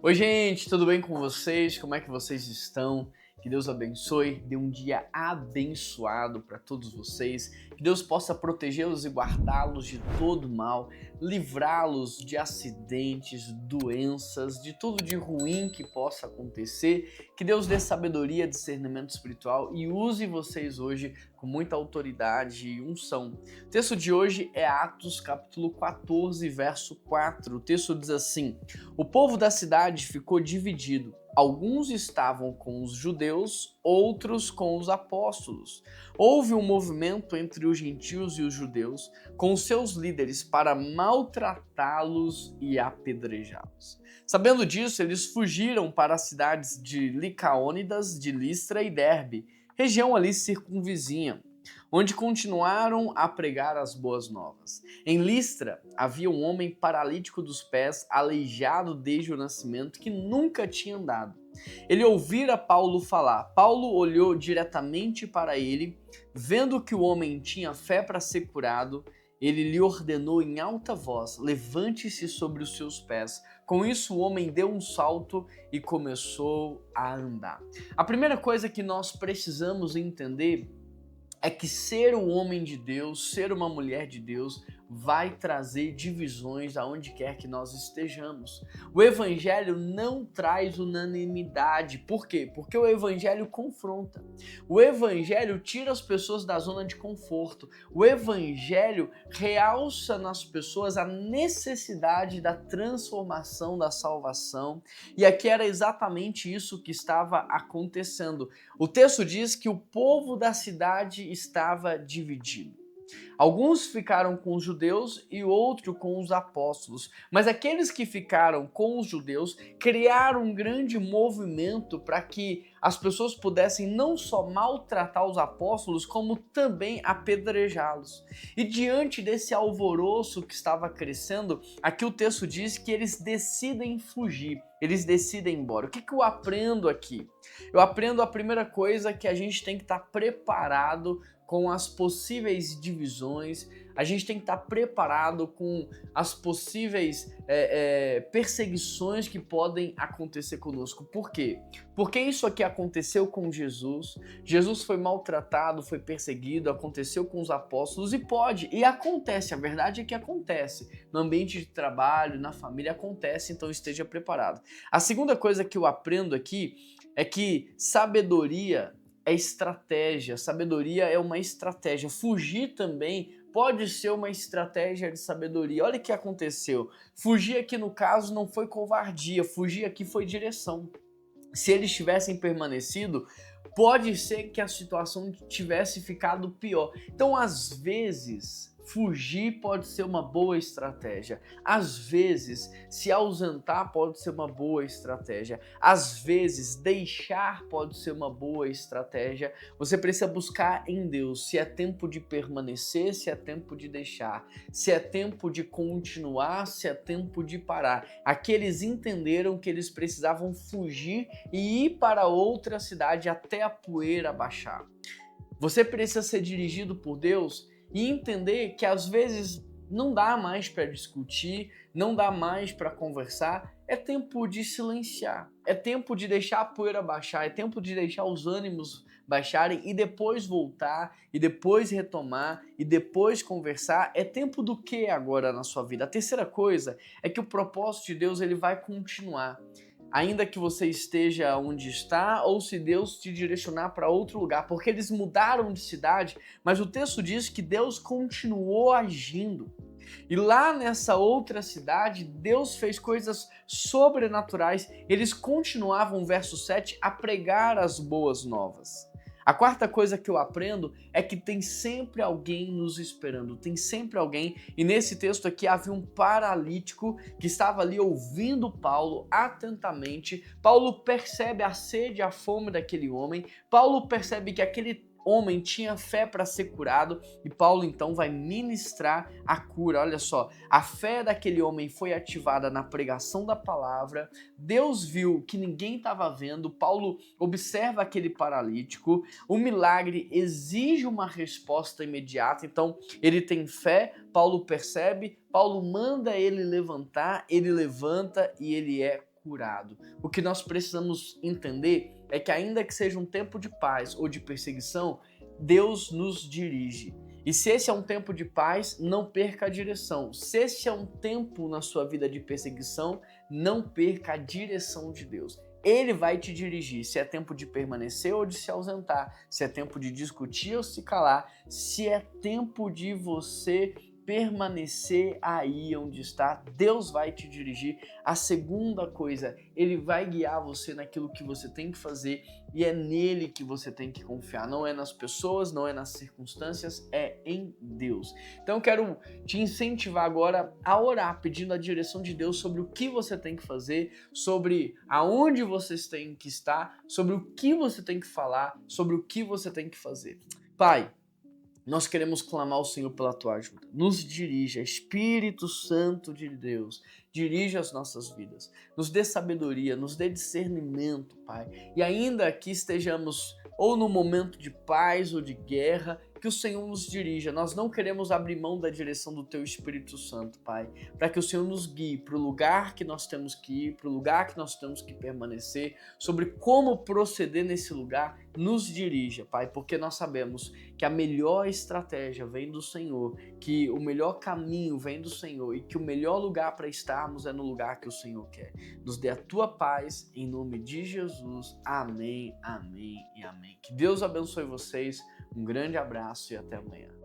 Oi, gente, tudo bem com vocês? Como é que vocês estão? Que Deus abençoe, dê um dia abençoado para todos vocês, que Deus possa protegê-los e guardá-los de todo mal, livrá-los de acidentes, doenças, de tudo de ruim que possa acontecer, que Deus dê sabedoria, discernimento espiritual e use vocês hoje com muita autoridade e unção. O texto de hoje é Atos capítulo 14, verso 4. O texto diz assim: o povo da cidade ficou dividido. Alguns estavam com os judeus, outros com os apóstolos. Houve um movimento entre os gentios e os judeus, com seus líderes, para maltratá-los e apedrejá-los. Sabendo disso, eles fugiram para as cidades de Licaônidas, de Listra e Derbe, região ali circunvizinha, onde continuaram a pregar as boas novas. Em Listra havia um homem paralítico dos pés, aleijado desde o nascimento, que nunca tinha andado. Ele ouvira Paulo falar. Paulo olhou diretamente para ele, vendo que o homem tinha fé para ser curado. Ele lhe ordenou em alta voz: levante-se sobre os seus pés. Com isso, o homem deu um salto e começou a andar. A primeira coisa que nós precisamos entender é que ser um homem de Deus, ser uma mulher de Deus, vai trazer divisões aonde quer que nós estejamos. O evangelho não traz unanimidade. Por quê? Porque o evangelho confronta. O evangelho tira as pessoas da zona de conforto. O evangelho realça nas pessoas a necessidade da transformação, da salvação. E aqui era exatamente isso que estava acontecendo. O texto diz que o povo da cidade estava dividido. Alguns ficaram com os judeus e outros com os apóstolos, mas aqueles que ficaram com os judeus criaram um grande movimento para que as pessoas pudessem não só maltratar os apóstolos, como também apedrejá-los. E diante desse alvoroço que estava crescendo, aqui o texto diz que eles decidem fugir, eles decidem ir embora. O que eu aprendo aqui? Eu aprendo a primeira coisa, que a gente tem que estar preparado com as possíveis divisões, a gente tem que estar preparado com as possíveis perseguições que podem acontecer conosco. Por quê? Porque isso aqui aconteceu com Jesus, Jesus foi maltratado, foi perseguido, aconteceu com os apóstolos e acontece, a verdade é que acontece. No ambiente de trabalho, na família acontece, então esteja preparado. A segunda coisa que eu aprendo aqui é que sabedoria é estratégia, sabedoria é uma estratégia. Fugir também pode ser uma estratégia de sabedoria. Olha o que aconteceu. Fugir aqui no caso não foi covardia, fugir aqui foi direção. Se eles tivessem permanecido, pode ser que a situação tivesse ficado pior. Então, às vezes, fugir pode ser uma boa estratégia. Às vezes, se ausentar pode ser uma boa estratégia. Às vezes, deixar pode ser uma boa estratégia. Você precisa buscar em Deus se é tempo de permanecer, se é tempo de deixar, se é tempo de continuar, se é tempo de parar. Aqui eles entenderam que eles precisavam fugir e ir para outra cidade até a poeira baixar. Você precisa ser dirigido por Deus e entender que às vezes não dá mais para discutir, não dá mais para conversar, é tempo de silenciar, é tempo de deixar a poeira baixar, é tempo de deixar os ânimos baixarem e depois voltar, e depois retomar, e depois conversar. É tempo do que agora na sua vida? A terceira coisa é que o propósito de Deus ele vai continuar. Ainda que você esteja onde está, ou se Deus te direcionar para outro lugar, porque eles mudaram de cidade, mas o texto diz que Deus continuou agindo. E lá nessa outra cidade, Deus fez coisas sobrenaturais. Eles continuavam, verso 7, a pregar as boas novas. A quarta coisa que eu aprendo é que tem sempre alguém nos esperando, tem sempre alguém, e nesse texto aqui havia um paralítico que estava ali ouvindo Paulo atentamente. Paulo percebe a sede, a fome daquele homem, Paulo percebe que aquele homem tinha fé para ser curado e Paulo então vai ministrar a cura. Olha só, a fé daquele homem foi ativada na pregação da palavra. Deus viu que ninguém estava vendo. Paulo observa aquele paralítico. O milagre exige uma resposta imediata, então ele tem fé. Paulo percebe, Paulo manda ele levantar, ele levanta e ele é curado. O que nós precisamos entender é que ainda que seja um tempo de paz ou de perseguição, Deus nos dirige. E se esse é um tempo de paz, não perca a direção. Se esse é um tempo na sua vida de perseguição, não perca a direção de Deus. Ele vai te dirigir se é tempo de permanecer ou de se ausentar, se é tempo de discutir ou se calar, se é tempo de você permanecer aí onde está, Deus vai te dirigir. A segunda coisa, Ele vai guiar você naquilo que você tem que fazer e é nele que você tem que confiar. Não é nas pessoas, não é nas circunstâncias, é em Deus. Então eu quero te incentivar agora a orar, pedindo a direção de Deus sobre o que você tem que fazer, sobre aonde vocês têm que estar, sobre o que você tem que falar, sobre o que você tem que fazer. Pai, nós queremos clamar ao Senhor pela tua ajuda. Nos dirija, Espírito Santo de Deus, dirige as nossas vidas. Nos dê sabedoria, nos dê discernimento, Pai. E ainda que estejamos ou no momento de paz ou de guerra, que o Senhor nos dirija. Nós não queremos abrir mão da direção do teu Espírito Santo, Pai, para que o Senhor nos guie para o lugar que nós temos que ir, para o lugar que nós temos que permanecer, sobre como proceder nesse lugar, nos dirija, Pai, porque nós sabemos que a melhor estratégia vem do Senhor, que o melhor caminho vem do Senhor e que o melhor lugar para estarmos é no lugar que o Senhor quer. Nos dê a tua paz, em nome de Jesus. Amém, amém e amém. Que Deus abençoe vocês. Um grande abraço e até amanhã.